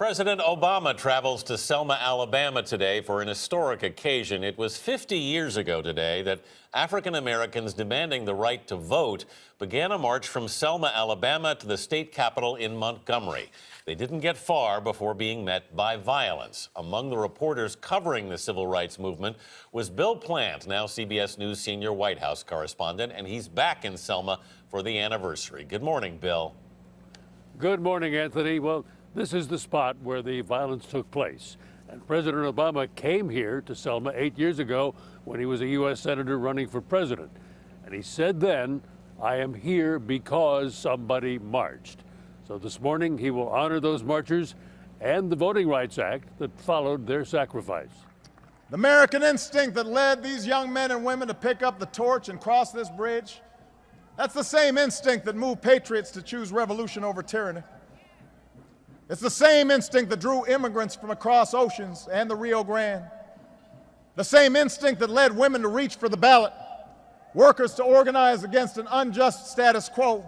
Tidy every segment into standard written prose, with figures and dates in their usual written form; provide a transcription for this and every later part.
President Obama travels to Selma, Alabama today for an historic occasion. It was 50 years ago today that African Americans demanding the right to vote began a march from Selma, Alabama to the state capitol in Montgomery. They didn't get far before being met by violence. Among the reporters covering the civil rights movement was Bill Plant, now CBS News senior White House correspondent, and he's back in Selma for the anniversary. Good morning, Bill. Good morning, Anthony. Well, this is the spot where the violence took place. And President Obama came here to Selma 8 years ago when he was a U.S. Senator running for president. And he said then, "I am here because somebody marched." So this morning, he will honor those marchers and the Voting Rights Act that followed their sacrifice. The American instinct that led these young men and women to pick up the torch and cross this bridge, that's the same instinct that moved patriots to choose revolution over tyranny. It's the same instinct that drew immigrants from across oceans and the Rio Grande. The same instinct that led women to reach for the ballot, workers to organize against an unjust status quo.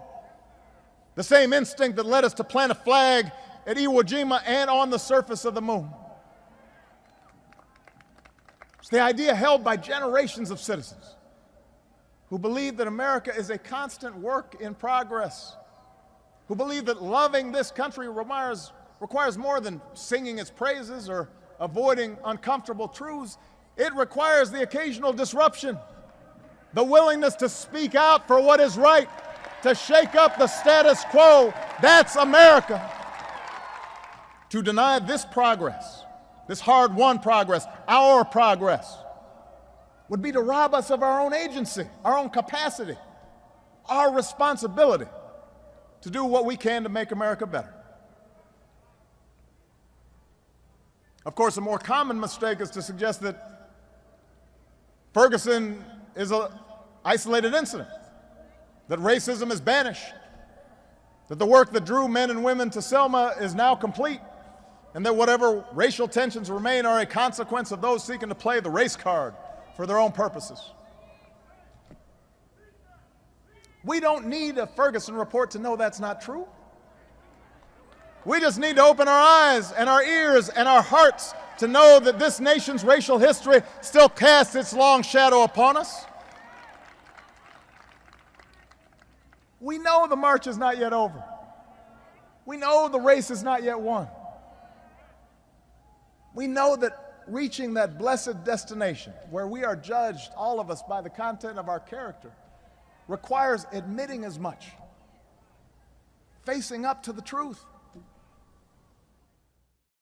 The same instinct that led us to plant a flag at Iwo Jima and on the surface of the moon. It's the idea held by generations of citizens who believe that America is a constant work in progress, who believe that loving this country requires more than singing its praises or avoiding uncomfortable truths. It requires the occasional disruption, the willingness to speak out for what is right, to shake up the status quo. That's America. To deny this progress, this hard-won progress, our progress, would be to rob us of our own agency, our own capacity, our responsibility to do what we can to make America better. Of course, a more common mistake is to suggest that Ferguson is an isolated incident, that racism is banished, that the work that drew men and women to Selma is now complete, and that whatever racial tensions remain are a consequence of those seeking to play the race card for their own purposes. We don't need a Ferguson report to know that's not true. We just need to open our eyes and our ears and our hearts to know that this nation's racial history still casts its long shadow upon us. We know the march is not yet over. We know the race is not yet won. We know that reaching that blessed destination where we are judged, all of us, by the content of our character, requires admitting as much, facing up to the truth,